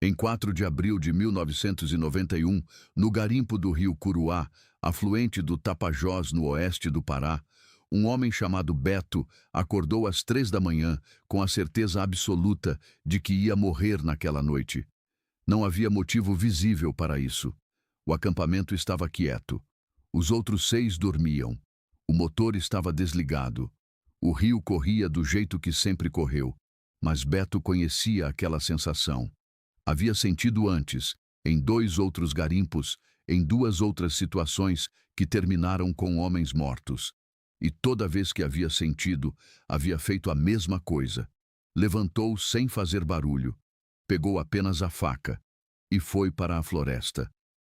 Em 4 de abril de 1991, no garimpo do rio Curuá, afluente do Tapajós no oeste do Pará, um homem chamado Beto acordou às 3 da manhã com a certeza absoluta de que ia morrer naquela noite. Não havia motivo visível para isso. O acampamento estava quieto. Os outros 6 dormiam. O motor estava desligado. O rio corria do jeito que sempre correu, mas Beto conhecia aquela sensação. Havia sentido antes, em 2 outros garimpos, em 2 outras situações que terminaram com homens mortos. E toda vez que havia sentido, havia feito a mesma coisa. Levantou sem fazer barulho, pegou apenas a faca e foi para a floresta.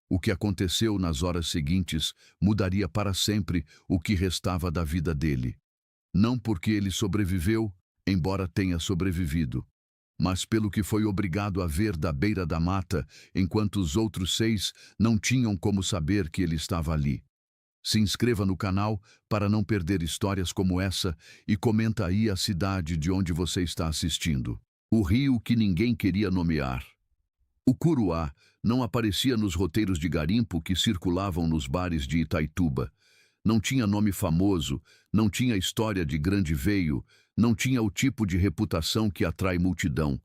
O que aconteceu nas horas seguintes mudaria para sempre o que restava da vida dele. Não porque ele sobreviveu, embora tenha sobrevivido, mas pelo que foi obrigado a ver da beira da mata, enquanto os outros 6 não tinham como saber que ele estava ali. Se inscreva no canal para não perder histórias como essa e comenta aí a cidade de onde você está assistindo. O rio que ninguém queria nomear. O Curuá não aparecia nos roteiros de garimpo que circulavam nos bares de Itaituba. Não tinha nome famoso, não tinha história de grande veio, não tinha o tipo de reputação que atrai multidão.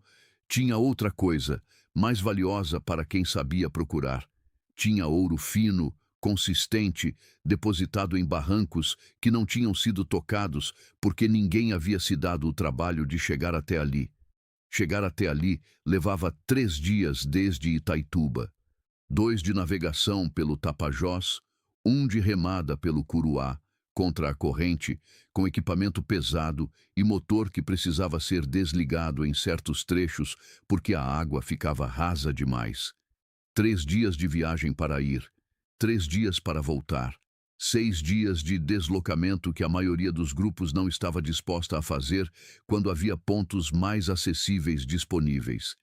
Tinha outra coisa, mais valiosa para quem sabia procurar. Tinha ouro fino, consistente, depositado em barrancos que não tinham sido tocados porque ninguém havia se dado o trabalho de chegar até ali. Chegar até ali levava 3 dias desde Itaituba, 2 de navegação pelo Tapajós, 1 de remada pelo Curuá, contra a corrente, com equipamento pesado e motor que precisava ser desligado em certos trechos porque a água ficava rasa demais. 3 dias de viagem para ir, 3 dias para voltar, 6 dias de deslocamento que a maioria dos grupos não estava disposta a fazer quando havia pontos mais acessíveis disponíveis.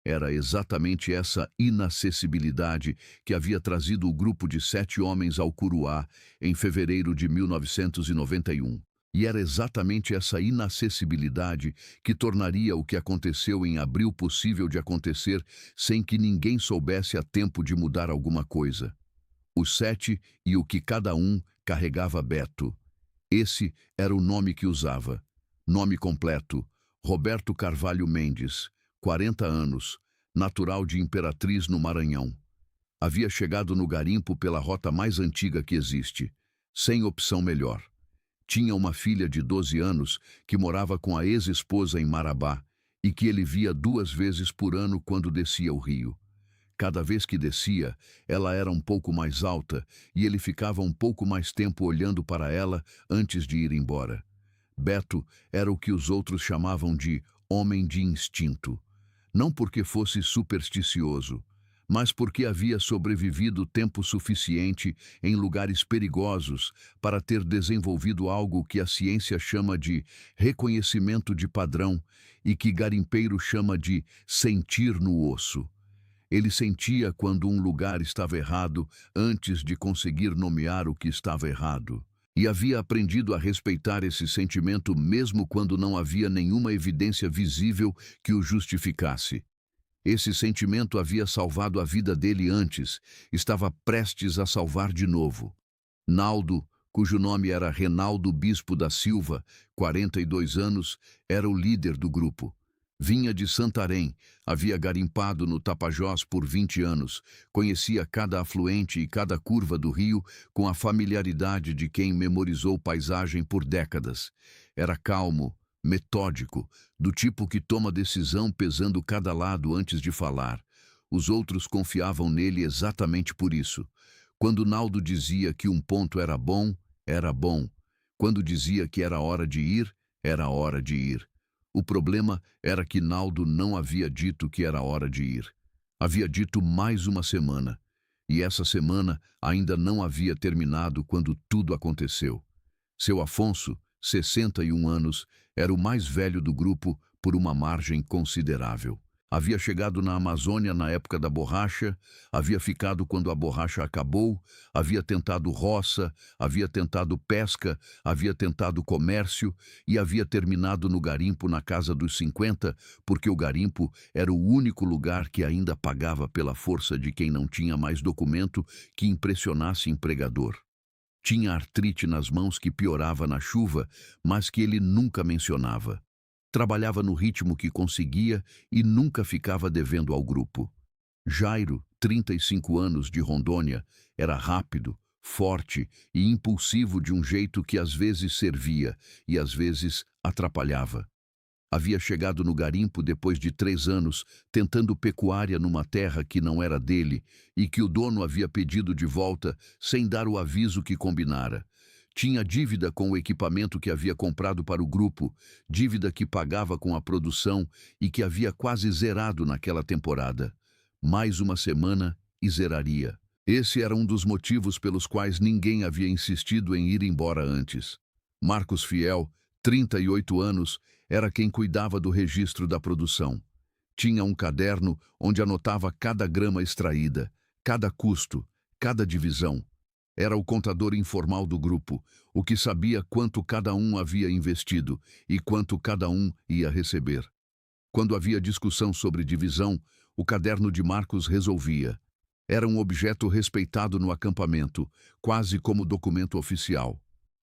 Era exatamente essa inacessibilidade que havia trazido o grupo de 7 homens ao Curuá em fevereiro de 1991. E era exatamente essa inacessibilidade que tornaria o que aconteceu em abril possível de acontecer sem que ninguém soubesse a tempo de mudar alguma coisa. Os 7 e o que cada um carregava Beto. Esse era o nome que usava. Nome completo: Roberto Carvalho Mendes, 40 anos, natural de Imperatriz, no Maranhão. Havia chegado no garimpo pela rota mais antiga que existe, sem opção melhor. Tinha uma filha de 12 anos que morava com a ex-esposa em Marabá e que ele via 2 vezes por ano quando descia o rio. Cada vez que descia, ela era um pouco mais alta e ele ficava um pouco mais tempo olhando para ela antes de ir embora. Beto era o que os outros chamavam de homem de instinto. Não porque fosse supersticioso, mas porque havia sobrevivido tempo suficiente em lugares perigosos para ter desenvolvido algo que a ciência chama de reconhecimento de padrão e que garimpeiro chama de sentir no osso. Ele sentia quando um lugar estava errado antes de conseguir nomear o que estava errado. E havia aprendido a respeitar esse sentimento mesmo quando não havia nenhuma evidência visível que o justificasse. Esse sentimento havia salvado a vida dele antes, estava prestes a salvar de novo. Naldo, cujo nome era Renaldo Bispo da Silva, 42 anos, era o líder do grupo. Vinha de Santarém, havia garimpado no Tapajós por 20 anos, conhecia cada afluente e cada curva do rio com a familiaridade de quem memorizou paisagem por décadas. Era calmo, metódico, do tipo que toma decisão pesando cada lado antes de falar. Os outros confiavam nele exatamente por isso. Quando Naldo dizia que um ponto era bom, era bom. Quando dizia que era hora de ir, era hora de ir. O problema era que Naldo não havia dito que era hora de ir. Havia dito mais uma semana. E essa semana ainda não havia terminado quando tudo aconteceu. Seu Afonso, 61 anos, era o mais velho do grupo por uma margem considerável. Havia chegado na Amazônia na época da borracha, havia ficado quando a borracha acabou, havia tentado roça, havia tentado pesca, havia tentado comércio e havia terminado no garimpo na casa dos 50, porque o garimpo era o único lugar que ainda pagava pela força de quem não tinha mais documento que impressionasse empregador. Tinha artrite nas mãos que piorava na chuva, mas que ele nunca mencionava. Trabalhava no ritmo que conseguia e nunca ficava devendo ao grupo. Jairo, 35 anos, de Rondônia, era rápido, forte e impulsivo de um jeito que às vezes servia e às vezes atrapalhava. Havia chegado no garimpo depois de 3 anos, tentando pecuária numa terra que não era dele e que o dono havia pedido de volta sem dar o aviso que combinara. Tinha dívida com o equipamento que havia comprado para o grupo, dívida que pagava com a produção e que havia quase zerado naquela temporada. Mais uma semana e zeraria. Esse era um dos motivos pelos quais ninguém havia insistido em ir embora antes. Marcos Fiel, 38 anos, era quem cuidava do registro da produção. Tinha um caderno onde anotava cada grama extraída, cada custo, cada divisão. Era o contador informal do grupo, o que sabia quanto cada um havia investido e quanto cada um ia receber. Quando havia discussão sobre divisão, o caderno de Marcos resolvia. Era um objeto respeitado no acampamento, quase como documento oficial.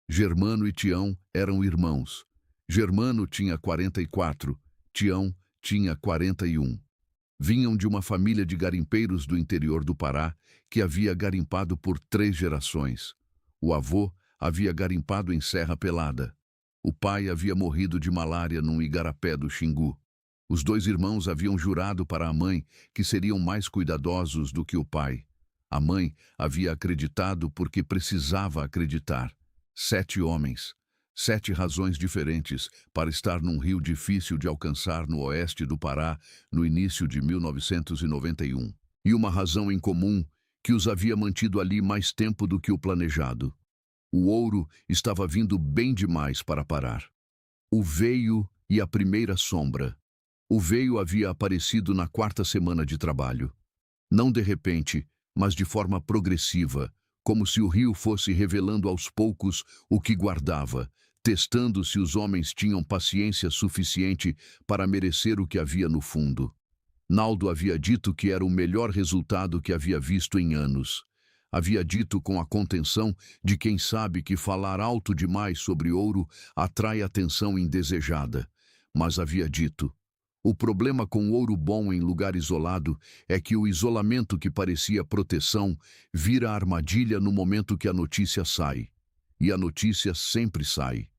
Germano e Tião eram irmãos. Germano tinha 44, Tião tinha 41. Vinham de uma família de garimpeiros do interior do Pará que havia garimpado por 3 gerações. O avô havia garimpado em Serra Pelada. O pai havia morrido de malária num igarapé do Xingu. Os 2 irmãos haviam jurado para a mãe que seriam mais cuidadosos do que o pai. A mãe havia acreditado porque precisava acreditar. 7 homens. 7 razões diferentes para estar num rio difícil de alcançar no oeste do Pará no início de 1991. E uma razão em comum que os havia mantido ali mais tempo do que o planejado. O ouro estava vindo bem demais para parar. O veio e a primeira sombra. O veio havia aparecido na 4ª semana de trabalho. Não de repente, mas de forma progressiva, como se o rio fosse revelando aos poucos o que guardava, testando se os homens tinham paciência suficiente para merecer o que havia no fundo. Naldo havia dito que era o melhor resultado que havia visto em anos. Havia dito com a contenção de quem sabe que falar alto demais sobre ouro atrai atenção indesejada. Mas havia dito: o problema com ouro bom em lugar isolado é que o isolamento que parecia proteção vira armadilha no momento que a notícia sai. E a notícia sempre sai.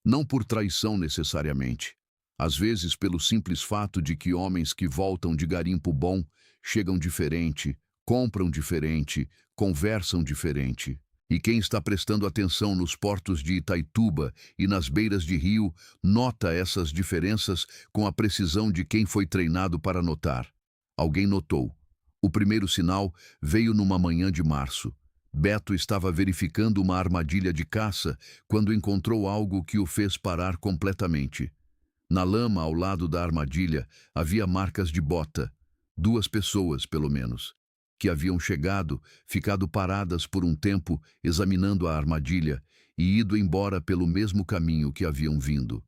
Não por traição necessariamente. Às vezes pelo simples fato de que homens que voltam de garimpo bom chegam diferente, compram diferente, conversam diferente. E quem está prestando atenção nos portos de Itaituba e nas beiras de rio nota essas diferenças com a precisão de quem foi treinado para notar. Alguém notou. O primeiro sinal veio numa manhã de março. Beto estava verificando uma armadilha de caça quando encontrou algo que o fez parar completamente. Na lama ao lado da armadilha havia marcas de bota. 2 pessoas, pelo menos, que haviam chegado, ficado paradas por um tempo examinando a armadilha e ido embora pelo mesmo caminho que haviam vindo.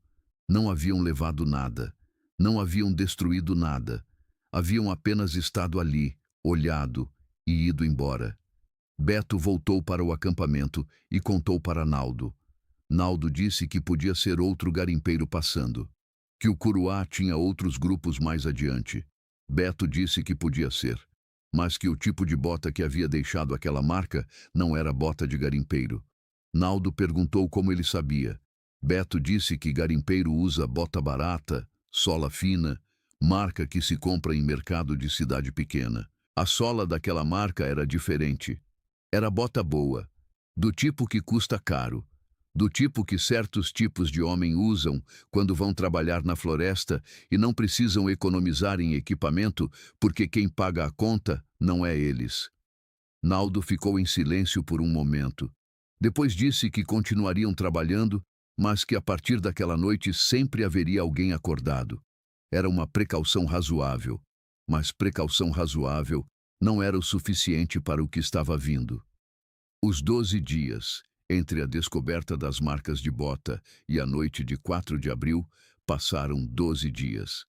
Não haviam levado nada. Não haviam destruído nada. Haviam apenas estado ali, olhado e ido embora. Beto voltou para o acampamento e contou para Naldo. Naldo disse que podia ser outro garimpeiro passando, que o Curuá tinha outros grupos mais adiante. Beto disse que podia ser, mas que o tipo de bota que havia deixado aquela marca não era bota de garimpeiro. Naldo perguntou como ele sabia. Beto disse que garimpeiro usa bota barata, sola fina, marca que se compra em mercado de cidade pequena. A sola daquela marca era diferente. Era bota boa, do tipo que custa caro, do tipo que certos tipos de homem usam quando vão trabalhar na floresta e não precisam economizar em equipamento porque quem paga a conta não é eles. Naldo ficou em silêncio por um momento. Depois disse que continuariam trabalhando, mas que a partir daquela noite sempre haveria alguém acordado. Era uma precaução razoável. Mas precaução razoável não era o suficiente para o que estava vindo. Os 12 dias, entre a descoberta das marcas de bota e a noite de 4 de abril, passaram 12 dias.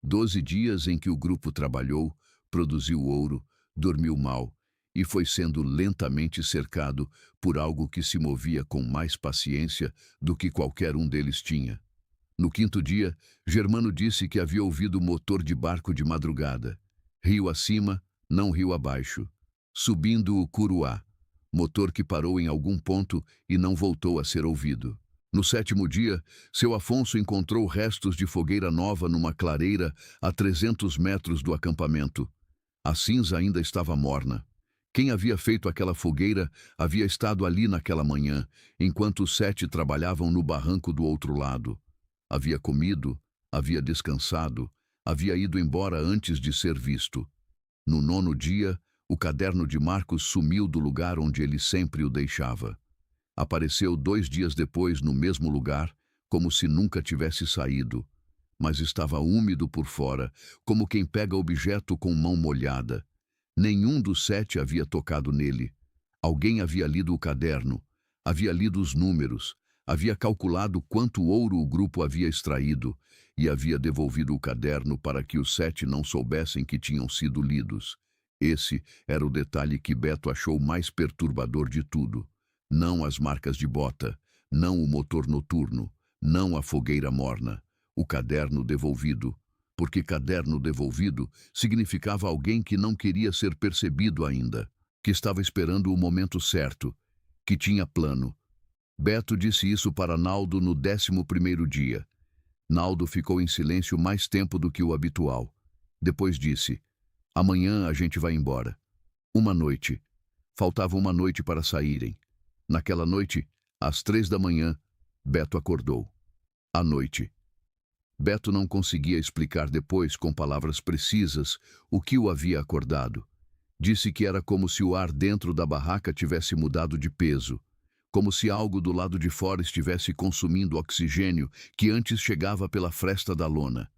12 dias em que o grupo trabalhou, produziu ouro, dormiu mal e foi sendo lentamente cercado por algo que se movia com mais paciência do que qualquer um deles tinha. No quinto dia, Germano disse que havia ouvido o motor de barco de madrugada. Rio acima, não rio abaixo. Subindo o Curuá. Motor que parou em algum ponto e não voltou a ser ouvido. No sétimo dia, seu Afonso encontrou restos de fogueira nova numa clareira a 300 metros do acampamento. A cinza ainda estava morna. Quem havia feito aquela fogueira havia estado ali naquela manhã, enquanto os 7 trabalhavam no barranco do outro lado. Havia comido, havia descansado, havia ido embora antes de ser visto. No nono dia, o caderno de Marcos sumiu do lugar onde ele sempre o deixava. Apareceu 2 dias depois no mesmo lugar, como se nunca tivesse saído, mas estava úmido por fora, como quem pega objeto com mão molhada. Nenhum dos 7 havia tocado nele. Alguém havia lido o caderno, havia lido os números, havia calculado quanto ouro o grupo havia extraído e havia devolvido o caderno para que os 7 não soubessem que tinham sido lidos. Esse era o detalhe que Beto achou mais perturbador de tudo. Não as marcas de bota, não o motor noturno, não a fogueira morna, o caderno devolvido. Porque caderno devolvido significava alguém que não queria ser percebido ainda, que estava esperando o momento certo, que tinha plano. Beto disse isso para Naldo no 11º dia. Naldo ficou em silêncio mais tempo do que o habitual. Depois disse: "Amanhã a gente vai embora." Uma noite. Faltava uma noite para saírem. Naquela noite, às 3 da manhã, Beto acordou. À noite. Beto não conseguia explicar depois, com palavras precisas, o que o havia acordado. Disse que era como se o ar dentro da barraca tivesse mudado de peso, como se algo do lado de fora estivesse consumindo oxigênio que antes chegava pela fresta da lona.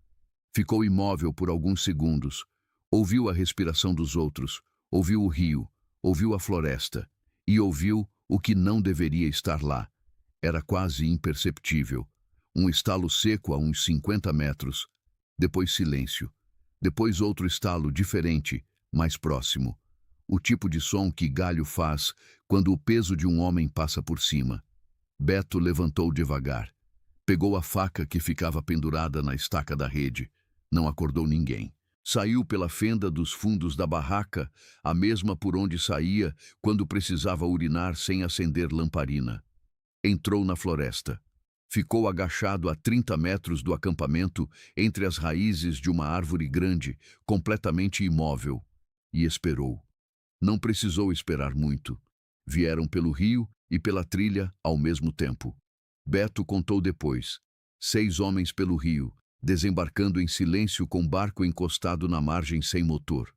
Ficou imóvel por alguns segundos. Ouviu a respiração dos outros, ouviu o rio, ouviu a floresta e ouviu o que não deveria estar lá. Era quase imperceptível. Um estalo seco a uns 50 metros. Depois silêncio. Depois outro estalo diferente, mais próximo. O tipo de som que galho faz quando o peso de um homem passa por cima. Beto levantou devagar. Pegou a faca que ficava pendurada na estaca da rede. Não acordou ninguém. Saiu pela fenda dos fundos da barraca, a mesma por onde saía quando precisava urinar sem acender lamparina. Entrou na floresta. Ficou agachado a 30 metros do acampamento, entre as raízes de uma árvore grande, completamente imóvel, e esperou. Não precisou esperar muito. Vieram pelo rio e pela trilha ao mesmo tempo. Beto contou depois. 6 homens pelo rio, desembarcando em silêncio com barco encostado na margem sem motor.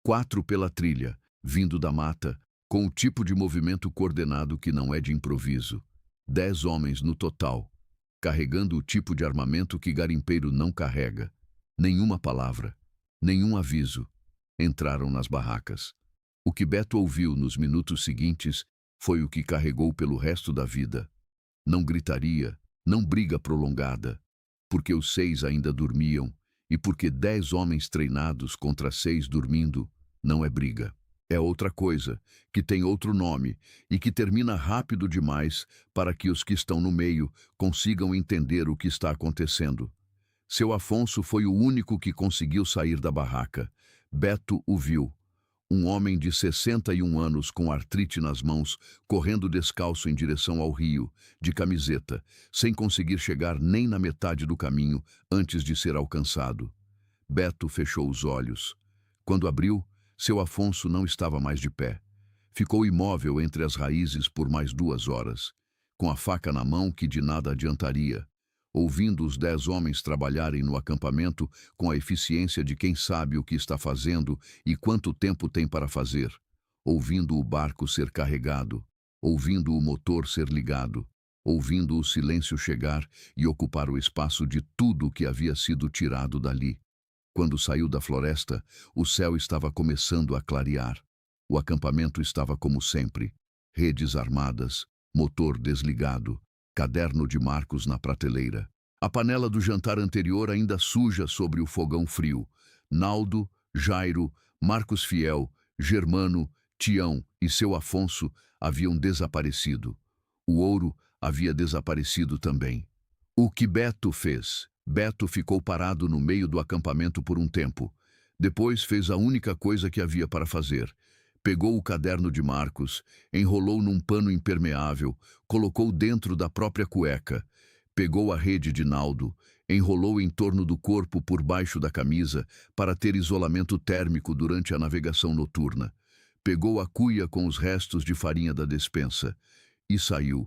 4 pela trilha, vindo da mata, com o tipo de movimento coordenado que não é de improviso. 10 homens no total, carregando o tipo de armamento que garimpeiro não carrega. Nenhuma palavra, nenhum aviso. Entraram nas barracas. O que Beto ouviu nos minutos seguintes foi o que carregou pelo resto da vida. Não gritaria, não briga prolongada, porque os 6 ainda dormiam, e porque 10 homens treinados contra 6 dormindo não é briga. É outra coisa, que tem outro nome e que termina rápido demais para que os que estão no meio consigam entender o que está acontecendo. Seu Afonso foi o único que conseguiu sair da barraca. Beto o viu. Um homem de 61 anos com artrite nas mãos, correndo descalço em direção ao rio, de camiseta, sem conseguir chegar nem na metade do caminho antes de ser alcançado. Beto fechou os olhos. Quando abriu, seu Afonso não estava mais de pé. Ficou imóvel entre as raízes por mais 2 horas, com a faca na mão que de nada adiantaria, ouvindo os 10 homens trabalharem no acampamento com a eficiência de quem sabe o que está fazendo e quanto tempo tem para fazer, ouvindo o barco ser carregado, ouvindo o motor ser ligado, ouvindo o silêncio chegar e ocupar o espaço de tudo que havia sido tirado dali. Quando saiu da floresta, o céu estava começando a clarear. O acampamento estava como sempre. Redes armadas, motor desligado, caderno de marcos na prateleira. A panela do jantar anterior ainda suja sobre o fogão frio. Naldo, Jairo, Marcos Fiel, Germano, Tião e seu Afonso haviam desaparecido. O ouro havia desaparecido também. O que Beto fez? Beto ficou parado no meio do acampamento por um tempo. Depois fez a única coisa que havia para fazer. Pegou o caderno de Marcos, enrolou num pano impermeável, colocou dentro da própria cueca. Pegou a rede de Naldo, enrolou em torno do corpo por baixo da camisa para ter isolamento térmico durante a navegação noturna. Pegou a cuia com os restos de farinha da despensa e saiu.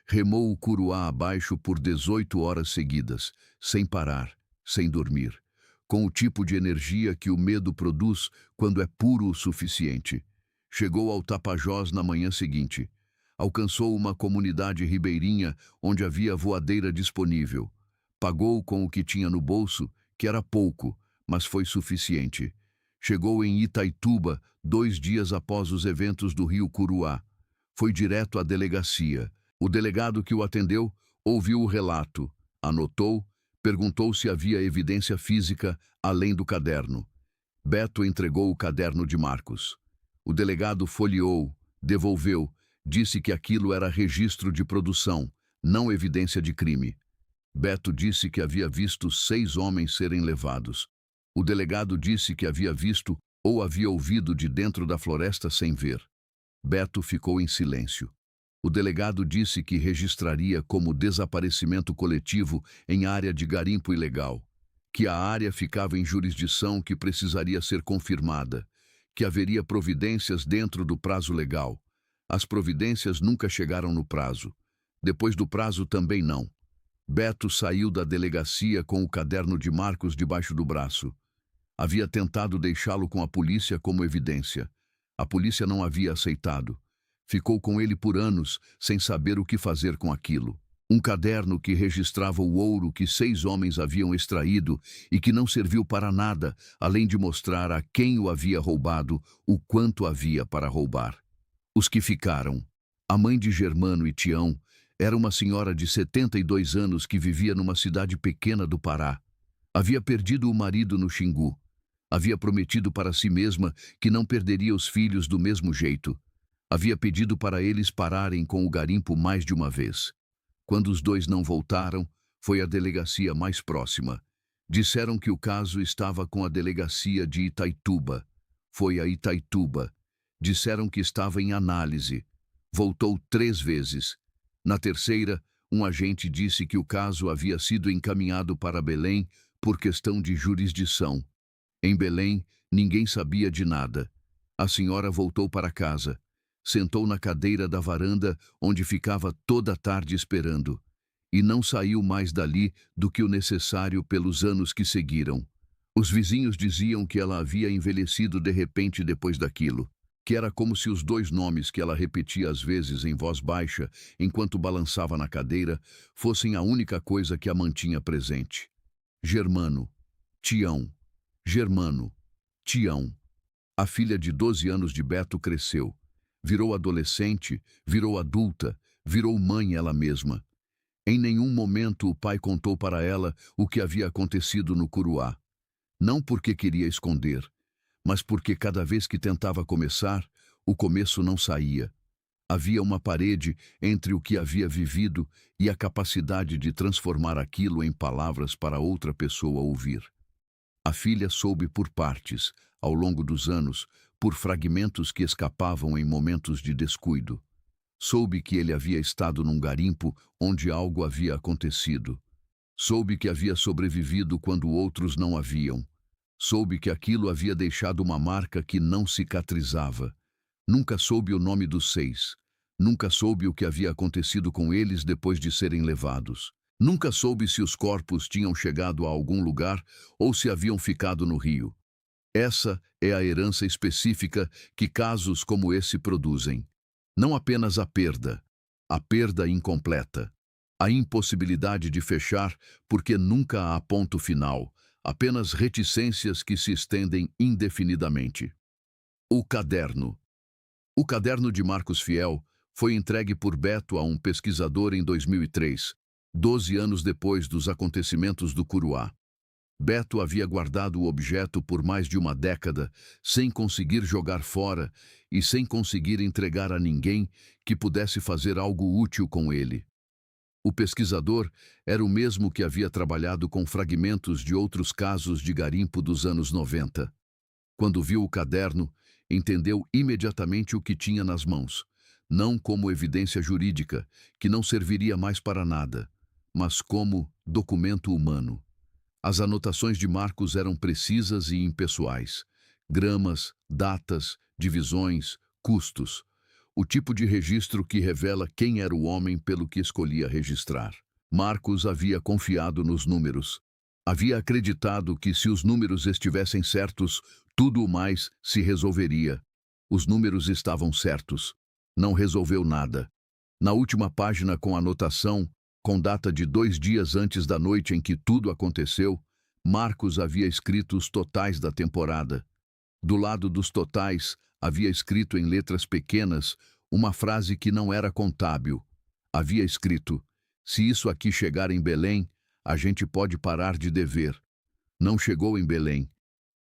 Remou o curuá abaixo por 18 horas seguidas, sem parar, sem dormir, com o tipo de energia que o medo produz quando é puro o suficiente. Chegou ao Tapajós na manhã seguinte. Alcançou uma comunidade ribeirinha onde havia voadeira disponível. Pagou com o que tinha no bolso, que era pouco, mas foi suficiente. Chegou em Itaituba 2 dias após os eventos do Rio Curuá. Foi direto à delegacia. O delegado que o atendeu ouviu o relato, anotou, perguntou se havia evidência física além do caderno. Beto entregou o caderno de Marcos. O delegado folheou, devolveu, disse que aquilo era registro de produção, não evidência de crime. Beto disse que havia visto 6 homens serem levados. O delegado disse que havia visto ou havia ouvido de dentro da floresta sem ver. Beto ficou em silêncio. O delegado disse que registraria como desaparecimento coletivo em área de garimpo ilegal, que a área ficava em jurisdição que precisaria ser confirmada, que haveria providências dentro do prazo legal. As providências nunca chegaram no prazo. Depois do prazo também não. Beto saiu da delegacia com o caderno de Marcos debaixo do braço. Havia tentado deixá-lo com a polícia como evidência. A polícia não havia aceitado. Ficou com ele por anos, sem saber o que fazer com aquilo. Um caderno que registrava o ouro que 6 homens haviam extraído e que não serviu para nada, além de mostrar a quem o havia roubado o quanto havia para roubar. Os que ficaram. A mãe de Germano e Tião era uma senhora de 72 anos que vivia numa cidade pequena do Pará. Havia perdido o marido no Xingu. Havia prometido para si mesma que não perderia os filhos do mesmo jeito. Havia pedido para eles pararem com o garimpo mais de uma vez. Quando os 2 não voltaram, foi à delegacia mais próxima. Disseram que o caso estava com a delegacia de Itaituba. Foi a Itaituba. Disseram que estava em análise. Voltou 3 vezes. Na terceira, um agente disse que o caso havia sido encaminhado para Belém por questão de jurisdição. Em Belém, ninguém sabia de nada. A senhora voltou para casa. Sentou na cadeira da varanda, onde ficava toda a tarde esperando, e não saiu mais dali do que o necessário pelos anos que seguiram. Os vizinhos diziam que ela havia envelhecido de repente depois daquilo, que era como se os 2 nomes que ela repetia às vezes em voz baixa, enquanto balançava na cadeira, fossem a única coisa que a mantinha presente. Germano, Tião, Germano, Tião. A filha de 12 anos de Beto cresceu. Virou adolescente, virou adulta, virou mãe ela mesma. Em nenhum momento o pai contou para ela o que havia acontecido no Curuá. Não porque queria esconder, mas porque cada vez que tentava começar, o começo não saía. Havia uma parede entre o que havia vivido e a capacidade de transformar aquilo em palavras para outra pessoa ouvir. A filha soube por partes, ao longo dos anos, por fragmentos que escapavam em momentos de descuido. Soube que ele havia estado num garimpo onde algo havia acontecido. Soube que havia sobrevivido quando outros não haviam. Soube que aquilo havia deixado uma marca que não cicatrizava. Nunca soube o nome dos 6. Nunca soube o que havia acontecido com eles depois de serem levados. Nunca soube se os corpos tinham chegado a algum lugar ou se haviam ficado no rio. Essa é a herança específica que casos como esse produzem. Não apenas a perda incompleta, a impossibilidade de fechar porque nunca há ponto final, apenas reticências que se estendem indefinidamente. O caderno. O caderno de Marcos Fiel foi entregue por Beto a um pesquisador em 2003, 12 anos depois dos acontecimentos do Curuá. Beto havia guardado o objeto por mais de uma década, sem conseguir jogar fora e sem conseguir entregar a ninguém que pudesse fazer algo útil com ele. O pesquisador era o mesmo que havia trabalhado com fragmentos de outros casos de garimpo dos anos 90. Quando viu o caderno, entendeu imediatamente o que tinha nas mãos, não como evidência jurídica, que não serviria mais para nada, mas como documento humano. As anotações de Marcos eram precisas e impessoais. Gramas, datas, divisões, custos. O tipo de registro que revela quem era o homem pelo que escolhia registrar. Marcos havia confiado nos números. Havia acreditado que se os números estivessem certos, tudo o mais se resolveria. Os números estavam certos. Não resolveu nada. Na última página com anotação, com data de 2 dias antes da noite em que tudo aconteceu, Marcos havia escrito os totais da temporada. Do lado dos totais, havia escrito em letras pequenas uma frase que não era contábil. Havia escrito: "Se isso aqui chegar em Belém, a gente pode parar de dever." Não chegou em Belém.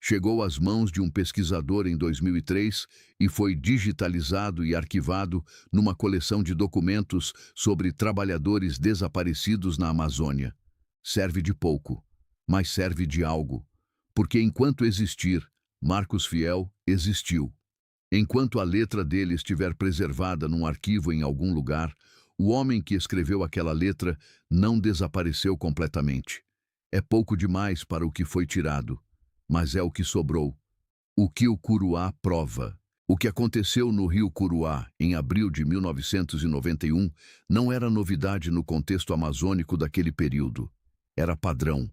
Chegou às mãos de um pesquisador em 2003 e foi digitalizado e arquivado numa coleção de documentos sobre trabalhadores desaparecidos na Amazônia. Serve de pouco, mas serve de algo. Porque enquanto existir, Marcos Fiel existiu. Enquanto a letra dele estiver preservada num arquivo em algum lugar, o homem que escreveu aquela letra não desapareceu completamente. É pouco demais para o que foi tirado, mas é o que sobrou. O que o Curuá prova. O que aconteceu no rio Curuá, em abril de 1991, não era novidade no contexto amazônico daquele período. Era padrão.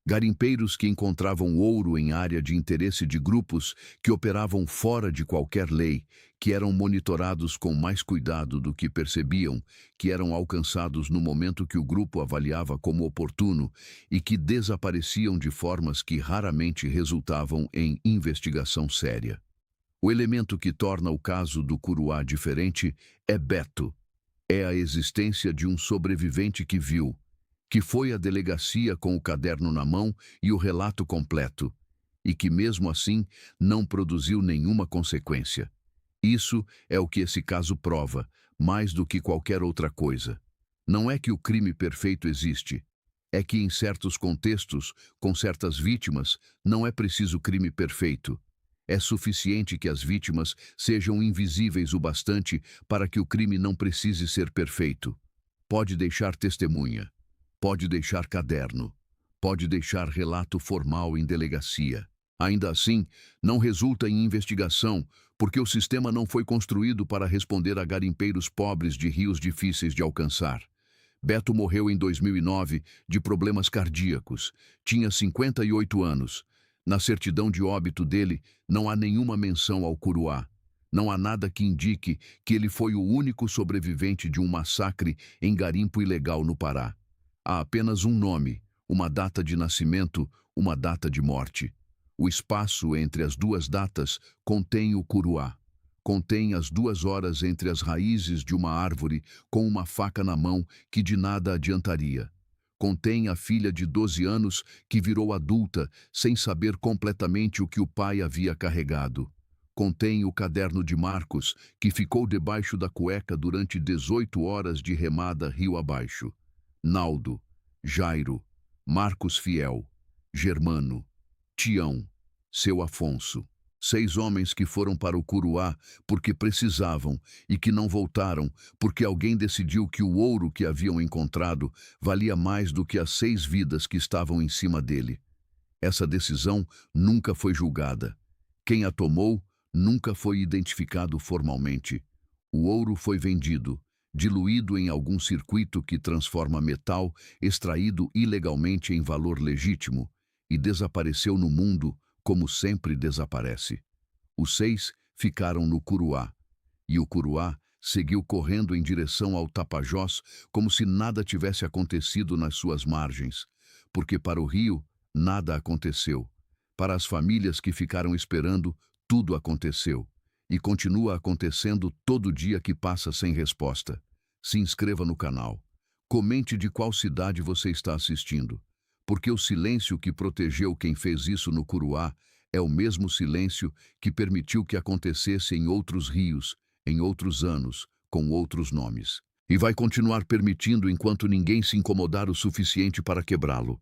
Garimpeiros que encontravam ouro em área de interesse de grupos que operavam fora de qualquer lei, que eram monitorados com mais cuidado do que percebiam, que eram alcançados no momento que o grupo avaliava como oportuno e que desapareciam de formas que raramente resultavam em investigação séria. O elemento que torna o caso do Curuá diferente é Beto. É a existência de um sobrevivente que viu, que foi à delegacia com o caderno na mão e o relato completo, e que mesmo assim não produziu nenhuma consequência. Isso é o que esse caso prova, mais do que qualquer outra coisa. Não é que o crime perfeito existe, é que em certos contextos, com certas vítimas, não é preciso crime perfeito. É suficiente que as vítimas sejam invisíveis o bastante para que o crime não precise ser perfeito. Pode deixar testemunha. Pode deixar caderno, pode deixar relato formal em delegacia. Ainda assim, não resulta em investigação, porque o sistema não foi construído para responder a garimpeiros pobres de rios difíceis de alcançar. Beto morreu em 2009 de problemas cardíacos. Tinha 58 anos. Na certidão de óbito dele, não há nenhuma menção ao Curuá. Não há nada que indique que ele foi o único sobrevivente de um massacre em garimpo ilegal no Pará. Há apenas um nome, uma data de nascimento, uma data de morte. O espaço entre as duas datas contém o Curuá. Contém as 2 horas entre as raízes de uma árvore com uma faca na mão que de nada adiantaria. Contém a filha de 12 anos que virou adulta sem saber completamente o que o pai havia carregado. Contém o caderno de Marcos, que ficou debaixo da cueca durante 18 horas de remada rio abaixo. Naldo, Jairo, Marcos Fiel, Germano, Tião, seu Afonso. 6 homens que foram para o Curuá porque precisavam e que não voltaram porque alguém decidiu que o ouro que haviam encontrado valia mais do que as 6 vidas que estavam em cima dele. Essa decisão nunca foi julgada. Quem a tomou nunca foi identificado formalmente. O ouro foi vendido, diluído em algum circuito que transforma metal extraído ilegalmente em valor legítimo, e desapareceu no mundo como sempre desaparece. Os 6 ficaram no Curuá, e o Curuá seguiu correndo em direção ao Tapajós como se nada tivesse acontecido nas suas margens, porque para o rio nada aconteceu. Para as famílias que ficaram esperando, tudo aconteceu. E continua acontecendo todo dia que passa sem resposta. Se inscreva no canal. Comente de qual cidade você está assistindo. Porque o silêncio que protegeu quem fez isso no Curuá é o mesmo silêncio que permitiu que acontecesse em outros rios, em outros anos, com outros nomes. E vai continuar permitindo enquanto ninguém se incomodar o suficiente para quebrá-lo.